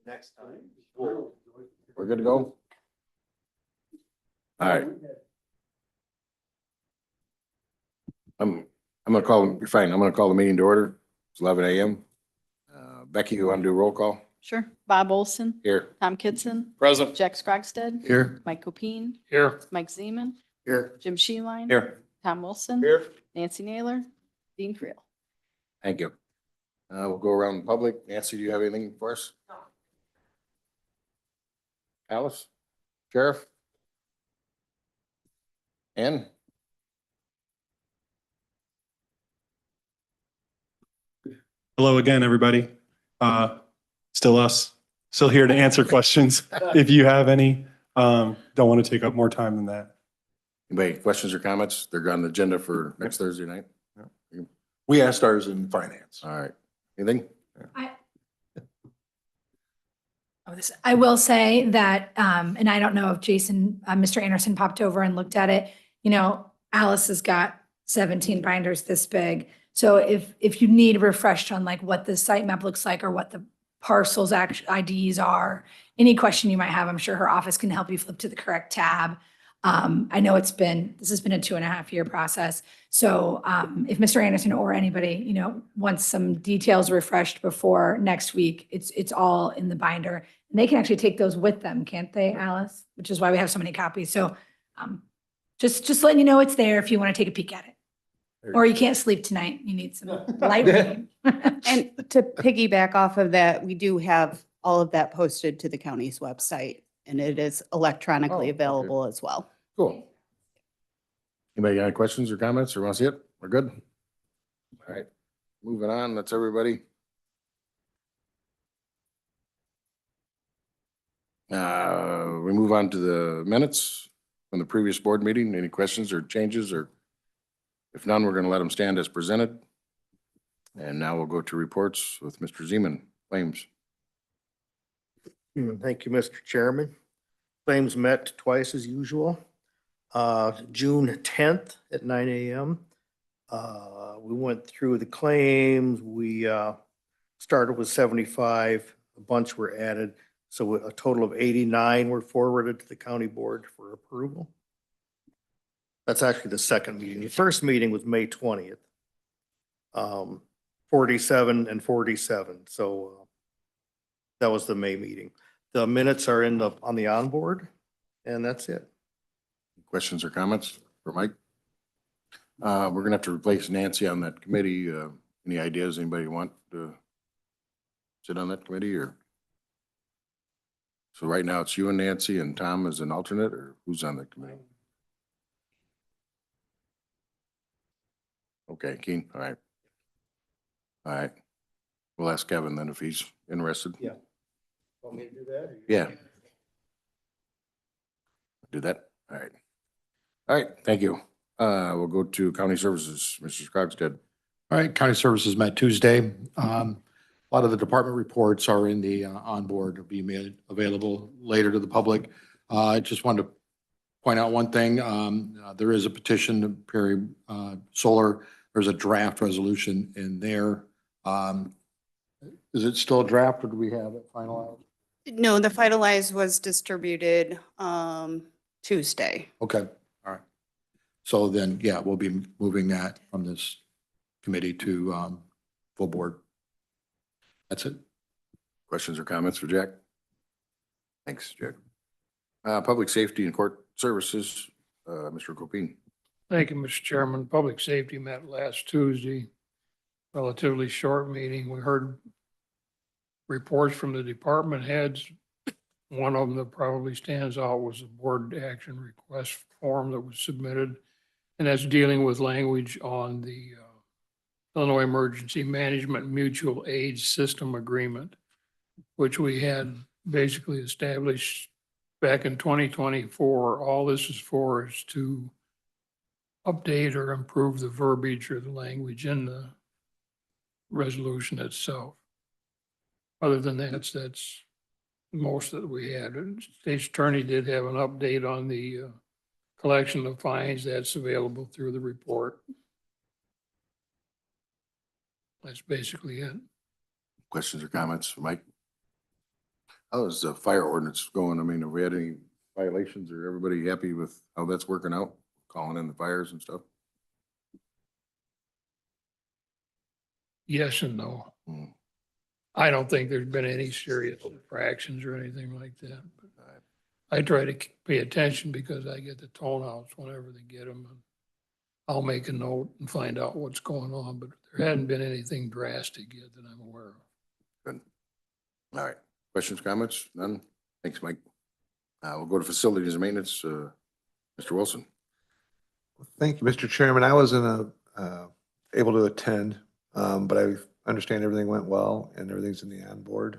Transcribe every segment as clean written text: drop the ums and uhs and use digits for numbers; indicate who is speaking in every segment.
Speaker 1: next time.
Speaker 2: We're good to go? All right. I'm gonna call, you're fine. I'm gonna call the meeting to order. It's 11 a.m. Becky, you want to do a roll call?
Speaker 3: Sure. Bob Olson,
Speaker 2: Here.
Speaker 3: Tom Kitson,
Speaker 2: Present.
Speaker 3: Jack Scrogstad,
Speaker 2: Here.
Speaker 3: Mike Copine,
Speaker 2: Here.
Speaker 3: Mike Zeman,
Speaker 2: Here.
Speaker 3: Jim Sheeline.
Speaker 2: Here.
Speaker 3: Tom Wilson.
Speaker 2: Here.
Speaker 3: Nancy Naylor, Dean Creel.
Speaker 2: Thank you. We'll go around the public. Nancy, do you have anything for us? Alice? Sheriff? Ann?
Speaker 4: Hello again, everybody. Still us, still here to answer questions if you have any. Don't want to take up more time than that.
Speaker 2: Anybody, questions or comments? They're on the agenda for next Thursday night.
Speaker 5: We asked ours in finance.
Speaker 2: All right. Anything?
Speaker 6: I will say that, and I don't know if Jason, Mr. Anderson popped over and looked at it. You know, Alice has got 17 binders this big. So if you need refreshed on like what the site map looks like or what the parcels IDs are, any question you might have, I'm sure her office can help you flip to the correct tab. I know this has been a 2.5-year process. So if Mr. Anderson or anybody, you know, wants some details refreshed before next week, it's all in the binder. And they can actually take those with them, can't they, Alice? Which is why we have so many copies. So just letting you know it's there if you want to take a peek at it. Or you can't sleep tonight, you need some light reading.
Speaker 7: And to piggyback off of that, we do have all of that posted to the county's website, and it is
Speaker 2: Oh,
Speaker 7: electronically
Speaker 2: okay.
Speaker 7: available as well.
Speaker 2: Cool. Anybody got any questions or comments or want to see it? We're good? All right, moving on. That's everybody. We move on to the minutes from the previous board meeting. Any questions or changes, or if none, we're going to let them stand as presented. And now we'll go to reports with Mr. Zeman. Claims.
Speaker 1: Thank you, Mr. Chairman. Claims met twice as usual. June 10th at 9 a.m. We went through the claims. We started with 75, a bunch were added. So a total of 89 were forwarded to the county board for approval. That's actually the second meeting. The first meeting was May 20th. 47 and 47. So that was the May meeting. The minutes are on the onboard, and that's it.
Speaker 2: Questions or comments for Mike? We're gonna have to replace Nancy on that committee. Any ideas? Anybody want to sit on that committee, or? So right now it's you and Nancy and Tom as an alternate, or who's on that committee? Okay, Keen, all right. All right. We'll ask Kevin then if he's interested.
Speaker 1: Yeah. Want me to do that?
Speaker 2: Yeah. Do that? All right. All right, thank you. We'll go to county services, Mr. Scrogstad.
Speaker 5: All right, county services met Tuesday. A lot of the department reports are in the onboard, will be made available later to the public. I just wanted to point out one thing. There is a petition to Perry Solar. There's a draft resolution in there. Is it still a draft, or do we have it finalized?
Speaker 7: No, the finalized was distributed Tuesday.
Speaker 5: Okay, all right. So then, yeah, we'll be moving that from this committee to full board. That's it.
Speaker 2: Questions or comments for Jack? Thanks, Jack. Public safety and court services, Mr. Copine.
Speaker 8: Thank you, Mr. Chairman. Public safety met last Tuesday. Relatively short meeting. We heard reports from the department heads. One of them that probably stands out was the board action request form that was submitted. And that's dealing with language on the Illinois Emergency Management Mutual Aid System Agreement, which we had basically established back in 2024. All this is for is to update or improve the verbiage or the language in the resolution itself. Other than that, that's most that we had. State's attorney did have an update on the collection of fines. That's available through the report. That's basically it.
Speaker 2: Questions or comments for Mike? How's the fire ordinance going? I mean, have we had any violations or everybody happy with how that's working out? Calling in the fires and stuff?
Speaker 8: Yes and no.
Speaker 2: Hmm.
Speaker 8: I don't think there's been any serious infractions or anything like that. But I try to pay attention because I get the tone outs whenever they get them. I'll make a note and find out what's going on, but there hadn't been anything drastic yet that I'm aware of.
Speaker 2: Good. All right. Questions, comments? None? Thanks, Mike. We'll go to facilities and maintenance. Mr. Wilson.
Speaker 9: Thank you, Mr. Chairman. I wasn't able to attend, but I understand everything went well and everything's in the onboard.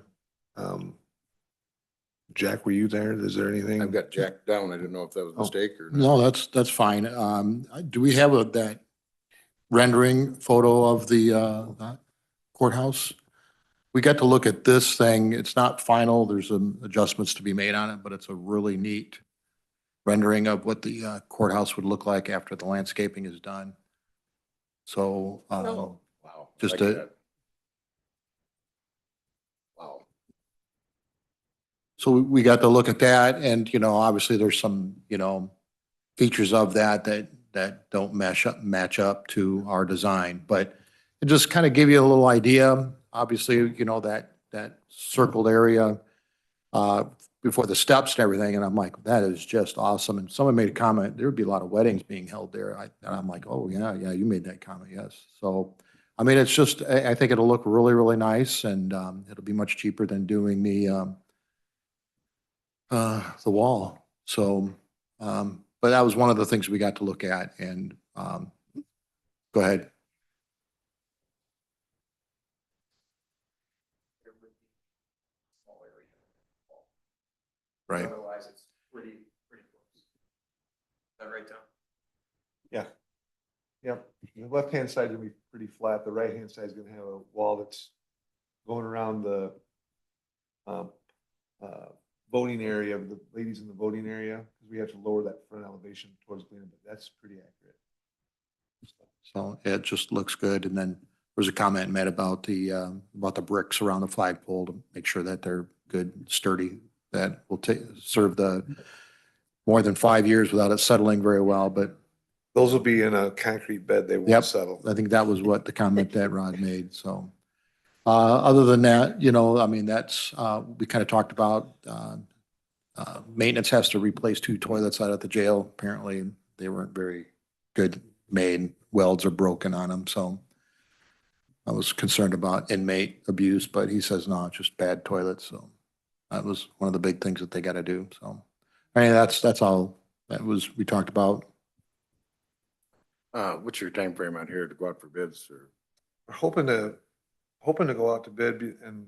Speaker 9: Jack, were you there? Is there anything?
Speaker 2: I've got Jack down. I didn't know if that was a mistake or.
Speaker 5: No, that's fine. Do we have that rendering photo of the that courthouse? We got to look at this thing. It's not final. There's some adjustments to be made on it, but it's a really neat rendering of what the courthouse would look like after the landscaping is done. So,
Speaker 2: Wow. I
Speaker 5: just
Speaker 2: like
Speaker 5: a-
Speaker 2: that. Wow.
Speaker 5: so we got to look at that and, obviously there's some, features of that don't match up to our design, but it just kind of give you a little idea. Obviously, that circled area, before the steps and everything. And I'm like, that is just awesome. And someone made a comment, there would be a lot of weddings being held there. And I'm like, oh yeah, you made that comment. Yes. So, I mean, it's just, I think it'll look really, really nice and, it'll be much cheaper than doing the wall. So, but that was one of the things we got to look at and, go ahead. Right.
Speaker 10: Otherwise, it's pretty close. Is that right, Tom?
Speaker 9: Yeah. Yep. The left-hand side is gonna be pretty flat. The right-hand side is gonna have a wall that's going around the voting area of the ladies in the voting area. Because we have to lower that front elevation towards Glen, but that's pretty accurate.
Speaker 5: So it just looks good. And then there was a comment made about the bricks around the flagpole to make sure that they're good, sturdy, that will serve the more than 5 years without it settling very well. But
Speaker 9: Those will be in a concrete bed. They
Speaker 5: Yep.
Speaker 9: won't settle.
Speaker 5: I think that was what the comment that Rod made. So, other than that, I mean, that's, we kind of talked about, maintenance has to replace 2 toilets out at the jail. Apparently they weren't very good made. Welds are broken on them. So I was concerned about inmate abuse, but he says, no, it's just bad toilets. So that was one of the big things that they got to do. So, I mean, that's all we talked about.
Speaker 2: What's your time frame on here to go out for bids or?
Speaker 9: We're hoping to go out to bid and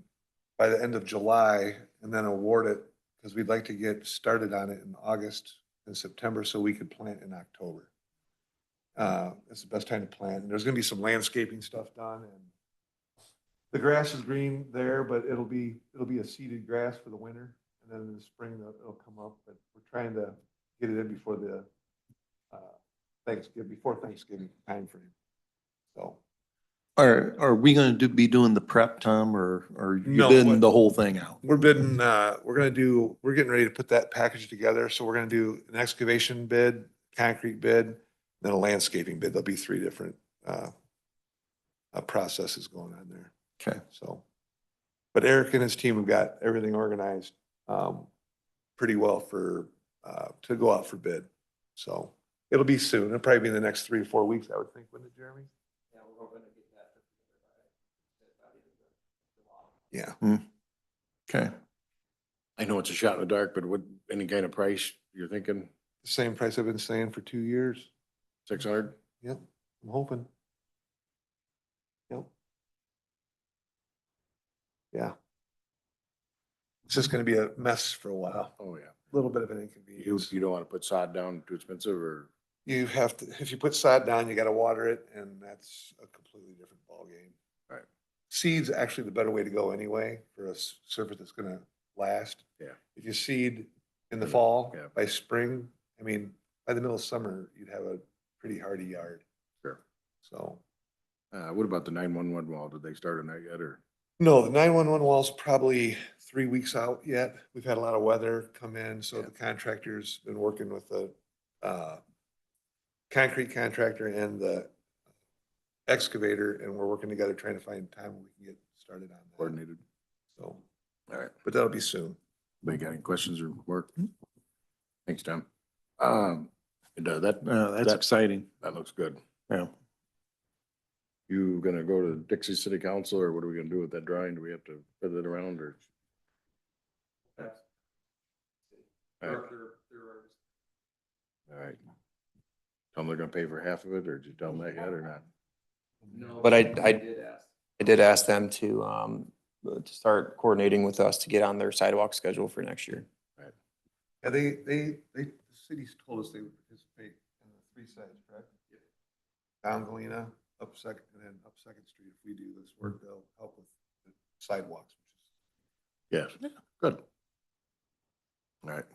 Speaker 9: by the end of July and then award it because we'd like to get started on it in August and September so we could plant in October. It's the best time to plant. And there's gonna be some landscaping stuff done and the grass is green there, but it'll be a seeded grass for the winter. And then in the spring, it'll come up, but we're trying to get it in before the Thanksgiving timeframe. So.
Speaker 10: Are we going to be doing the prep, Tom, or you
Speaker 9: No,
Speaker 10: bidding
Speaker 9: what-
Speaker 10: the whole thing out?
Speaker 9: We're bidding, we're getting ready to put that package together. So we're gonna do an excavation bid, concrete bid, then a landscaping bid. There'll be 3 different processes going on there.
Speaker 10: Okay.
Speaker 9: So, but Eric and his team have got everything organized pretty well for to go out for bid. So it'll be soon. It'll probably be in the next 3 or 4 weeks, I would think, wouldn't it, Jeremy?
Speaker 10: Yeah, we're hoping to get that.
Speaker 9: Yeah.
Speaker 10: Okay.
Speaker 2: I know it's a shot in the dark, but what, any kind of price you're thinking?
Speaker 9: The same price I've been saying for 2 years.
Speaker 2: 600?
Speaker 9: Yep, I'm hoping. Yep. Yeah. It's just gonna be a mess for a while,
Speaker 2: Oh, yeah.
Speaker 9: a little bit of an
Speaker 2: You,
Speaker 9: inconvenience.
Speaker 2: you don't want to put sod down too expensive or?
Speaker 9: You have to, if you put sod down, you gotta water it, and that's a completely different ballgame.
Speaker 2: Right.
Speaker 9: Seed's actually the better way to go anyway, for a surface that's gonna last.
Speaker 2: Yeah.
Speaker 9: If you seed in the fall,
Speaker 2: Yeah.
Speaker 9: by spring, I mean, by the middle of summer, you'd have a pretty hardy yard.
Speaker 2: Sure.
Speaker 9: So,
Speaker 2: What about the 911 wall? Did they start on that yet or?
Speaker 9: No, the 911 wall's probably 3 weeks out yet. We've had a lot of weather come in, so the contractor's been working with the concrete contractor and the excavator, and we're working together trying to find time when we can get started on that.
Speaker 2: Coordinated.
Speaker 9: So,
Speaker 2: All right.
Speaker 9: but that'll be soon.
Speaker 2: Anybody got any questions or work? Thanks, Tom. That's
Speaker 10: That's exciting.
Speaker 2: that looks good.
Speaker 10: Yeah.
Speaker 2: You gonna go to Dixie City Council, or what are we gonna do with that drawing? Do we have to fit it around, or? All right. All right. Tell them they're gonna pay for half of it, or did you tell them that yet or not?
Speaker 11: But I did ask them to start coordinating with us to get on their sidewalk schedule for next year.
Speaker 9: Yeah, the city's told us they would participate in the 3 sides, correct? Down Galena, up Second, and then up Second Street. If we do this work, they'll help with the sidewalks.
Speaker 2: Yes, good. All right.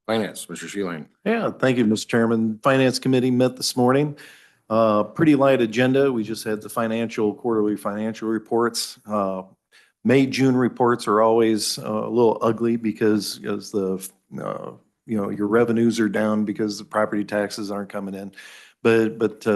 Speaker 2: Finance, Mr. Sheehan.
Speaker 10: Yeah, thank you, Mr. Chairman. Finance Committee met this morning. Pretty light agenda. We just had the quarterly financial reports. May, June reports are always a little ugly because your revenues are down because the property taxes aren't coming in.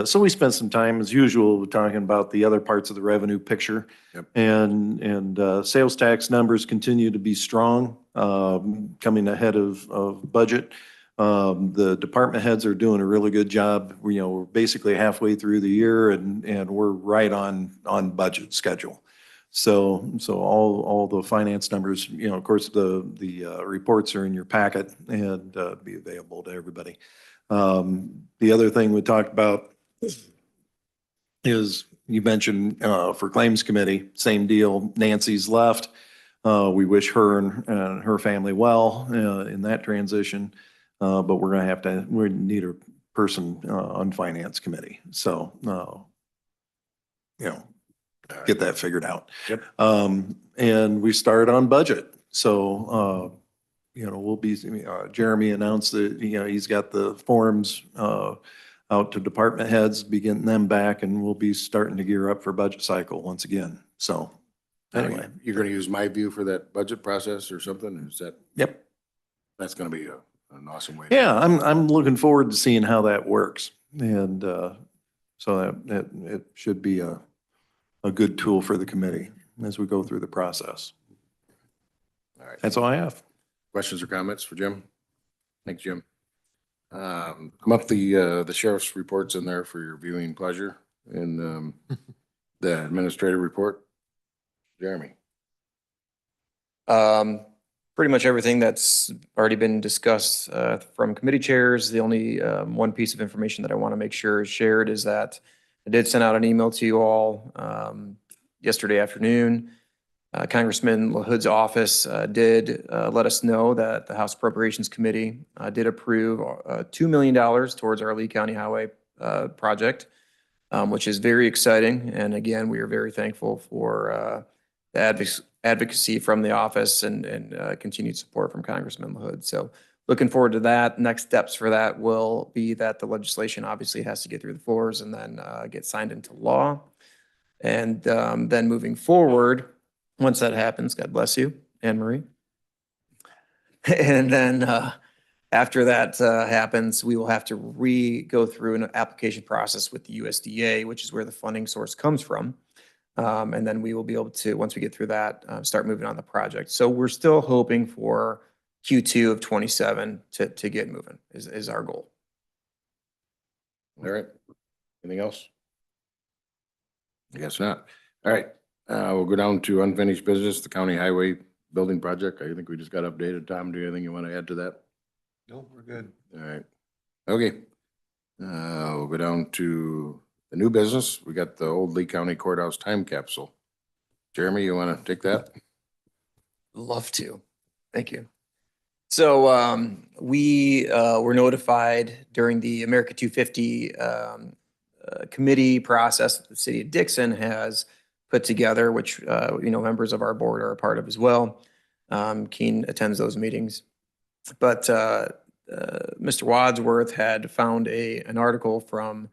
Speaker 10: So we spent some time, as usual, talking about the other parts of the revenue picture.
Speaker 2: Yep.
Speaker 10: And sales tax numbers continue to be strong, coming ahead of budget. The department heads are doing a really good job. We're basically halfway through the year and we're right on budget schedule. So all the finance numbers, of course, the reports are in your packet and be available to everybody. The other thing we talked about is you mentioned for Claims Committee, same deal. Nancy's left. We wish her and her family well in that transition. But we need a person on Finance Committee. So, get that figured out.
Speaker 2: Yep.
Speaker 10: And we started on budget. So, we'll be, Jeremy announced that, he's got the forms out to department heads, be getting them back, and we'll be starting to gear up for budget cycle once again. So anyway.
Speaker 2: You're gonna use my view for that budget process or something? Is that?
Speaker 10: Yep.
Speaker 2: That's gonna be an awesome way.
Speaker 10: Yeah, I'm looking forward to seeing how that works. And so that it should be a good tool for the committee as we go through the process.
Speaker 2: All right.
Speaker 10: That's all I have.
Speaker 2: Questions or comments for Jim? Thanks, Jim. Come up the sheriff's reports in there for your viewing pleasure, and the administrative report. Jeremy.
Speaker 11: Pretty much everything that's already been discussed from committee chairs. The only one piece of information that I want to make sure is shared is that I did send out an email to you all yesterday afternoon. Congressman LaHood's office did let us know that the House Appropriations Committee did approve $2 million towards our Lee County Highway project, which is very exciting. And again, we are very thankful for the advocacy from the office and continued support from Congressman LaHood. So looking forward to that. Next steps for that will be that the legislation obviously has to get through the floors and then get signed into law. And then moving forward, once that happens, God bless you, Anne Marie. And then after that happens, we will have to go through an application process with the USDA, which is where the funding source comes from. And then we will be able to, once we get through that, start moving on the project. So we're still hoping for Q2 of 27 to get moving is our goal.
Speaker 2: All right. Anything else? I guess not. All right. We'll go down to unfinished business, the county highway building project. I think we just got updated. Tom, do you have anything you want to add to that?
Speaker 9: No, we're good.
Speaker 2: All right. Okay. We'll go down to the new business. We got the old Lee County Courthouse time capsule. Jeremy, you want to take that?
Speaker 11: Love to. Thank you. So we were notified during the America 250 committee process that the city of Dixon has put together, which members of our board are a part of as well. Keen attends those meetings. But Mr. Wadsworth had found an article from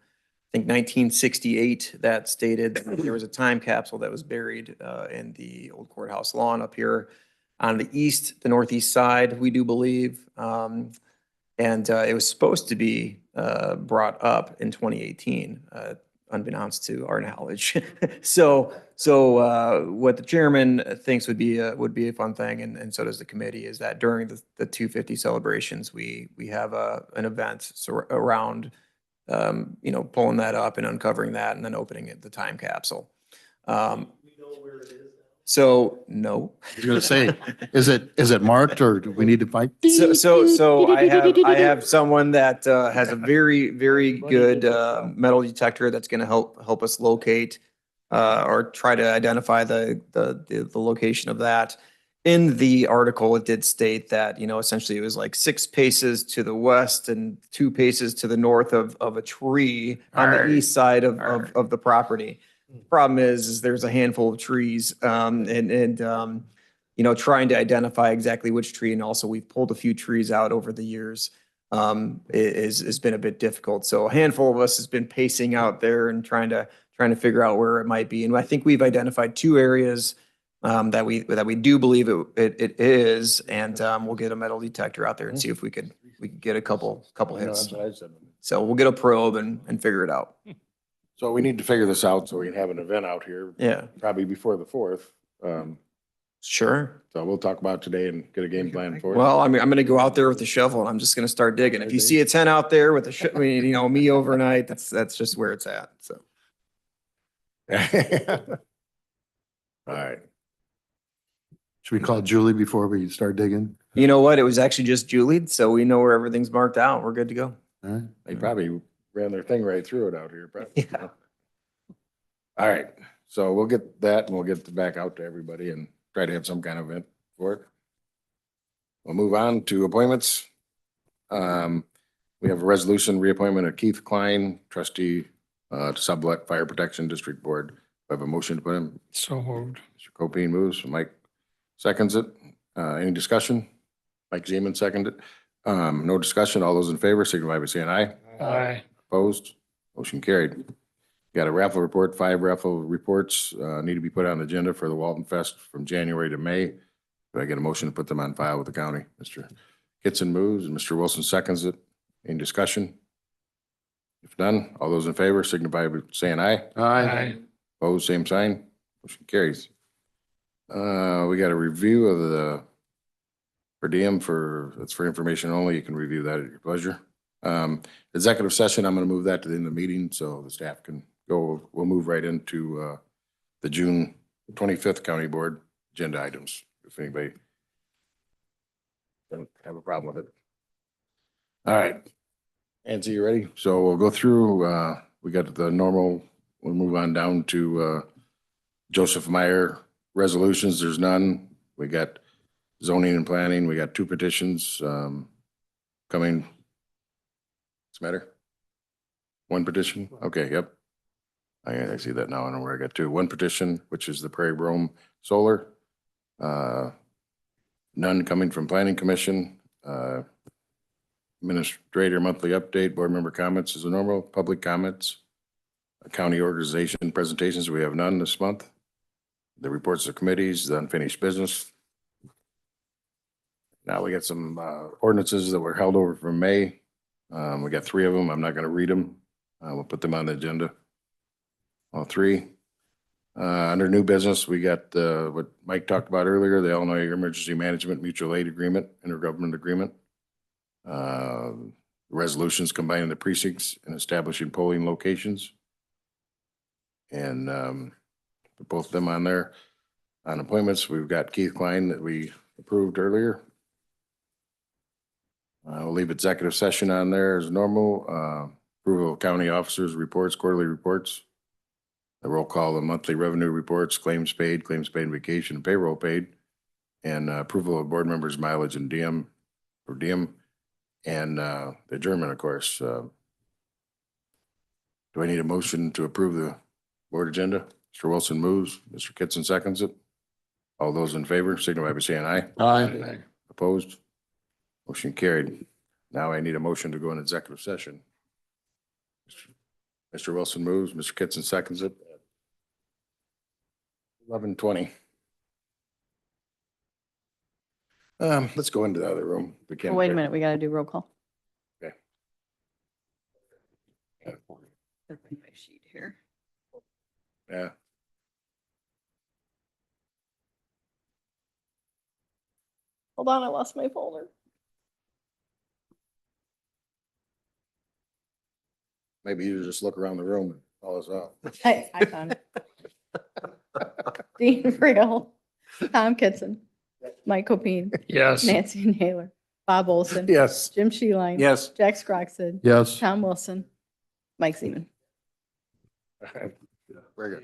Speaker 11: think 1968 that stated that there was a time capsule that was buried in the old courthouse lawn up here on the northeast side, we do believe. And it was supposed to be brought up in 2018, unbeknownst to our knowledge. So what the chairman thinks would be a fun thing, and so does the committee, is that during the 250 celebrations, we have an event around pulling that up and uncovering that and then opening it, the time capsule. So, no.
Speaker 5: I was gonna say, is it marked or do we need to find?
Speaker 11: So I have someone that has a very, very good metal detector that's gonna help us locate or try to identify the location of that. In the article, it did state that, essentially it was like 6 paces to the west and 2 paces to the north of a tree on the east side of the property. Problem is there's a handful of trees, and trying to identify exactly which tree, and also we've pulled a few trees out over the years, has been a bit difficult. So a handful of us has been pacing out there and trying to figure out where it might be. And I think we've identified 2 areas that we do believe it is, and we'll get a metal detector out there and see if we could get a couple hits. So we'll get a probe and figure it out.
Speaker 2: So we need to figure this out so we can have an event out here.
Speaker 11: Yeah.
Speaker 2: Probably before the 4th.
Speaker 11: Sure.
Speaker 2: So we'll talk about it today and get a game plan for it.
Speaker 11: Well, I'm going to go out there with the shovel and I'm just going to start digging. If you see a tent out there with me overnight, that's just where it's at. So.
Speaker 2: All right.
Speaker 5: Should we call Julie before we start digging?
Speaker 11: You know what? It was actually just Julie, so we know where everything's marked out. We're good to go.
Speaker 5: All right.
Speaker 2: They probably ran their thing right through it out here. Probably.
Speaker 11: Yeah.
Speaker 2: All right. So we'll get that and we'll get back out to everybody and try to have some kind of event for it. We'll move on to appointments. We have a resolution reappointment of Keith Klein, trustee to Sublette Fire Protection District Board. We have a motion to put him.
Speaker 8: So moved.
Speaker 2: Mr. Copine moves. Mike seconds it. Any discussion? Mike Zeman seconded it. No discussion. All those in favor signify by saying aye.
Speaker 8: Aye.
Speaker 2: Opposed? Motion carried. Got a raffle report, 5 raffle reports, need to be put on the agenda for the Walton Fest from January to May. Do I get a motion to put them on file with the county? Mr. Kitson moves and Mr. Wilson seconds it. Any discussion? If none, all those in favor signify by saying aye.
Speaker 8: Aye.
Speaker 2: Opposed, same sign. Motion carries. We got a review of the per diem that's for information only. You can review that at your pleasure. Executive session, I'm going to move that to the end of the meeting so the staff can go. We'll move right into the June 25th County Board agenda items, if anybody doesn't have a problem with it. All right. Nancy, you ready? So we'll go through, we got the normal, we'll move on down to Joseph Meyer resolutions. There's none. We got zoning and planning. We got 2 petitions coming. What's the matter? 1 petition? Okay, yep. I see that now. I know where I got 2. 1 petition, which is the Prairie Brome Solar. None coming from Planning Commission. Administrator monthly update, board member comments is a normal, public comments. County organization presentations, we have none this month. The reports of committees, the unfinished business. Now we got some ordinances that were held over from May. We got 3 of them. I'm not going to read them. We'll put them on the agenda. All 3. Under new business, we got what Mike talked about earlier, the Illinois Emergency Management Mutual Aid Agreement, intergovernment agreement. Resolutions combining the precincts and establishing polling locations. And put both of them on there. On appointments, we've got Keith Klein that we approved earlier. We'll leave executive session on there as normal. Approval of county officers' reports, quarterly reports. The roll call, the monthly revenue reports, claims paid, vacation, payroll paid. And approval of board members' mileage and diem, and the adjournment, of course. Do I need a motion to approve the board agenda? Mr. Wilson moves, Mr. Kitson seconds it. All those in favor signify by saying aye.
Speaker 5: Aye.
Speaker 2: Opposed? Motion carried. Now I need a motion to go in executive session. Mr. Wilson moves, Mr. Kitson seconds it. 11:20. Let's go into the other room. We can-
Speaker 3: Oh, wait a minute, we gotta do roll call.
Speaker 2: Okay.
Speaker 3: That's my sheet here.
Speaker 2: Yeah.
Speaker 3: Hold on, I lost my folder.
Speaker 2: Maybe you just look around the room and call us out.
Speaker 3: I found it. Dean Friel, Tom Kitson, Mike Copine,
Speaker 8: Yes.
Speaker 3: Nancy Naylor, Bob Olson.
Speaker 2: Yes.
Speaker 3: Jim Sheeline.
Speaker 10: Yes.
Speaker 3: Jack Scroxton.
Speaker 5: Yes.
Speaker 3: Tom Wilson. Mike Zeman.
Speaker 2: Very good.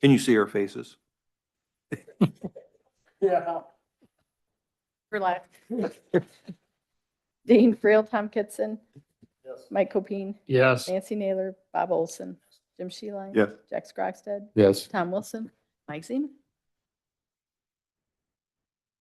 Speaker 10: Can you see our faces?
Speaker 3: Relax. Dean Frail, Tom Kitson. Mike Copine,
Speaker 8: Yes.
Speaker 3: Nancy Naylor, Bob Olson, Jim Sheeline.
Speaker 10: Yes.
Speaker 3: Jack Skrockstead,
Speaker 5: Yes.
Speaker 3: Tom Wilson, Mike Zeman.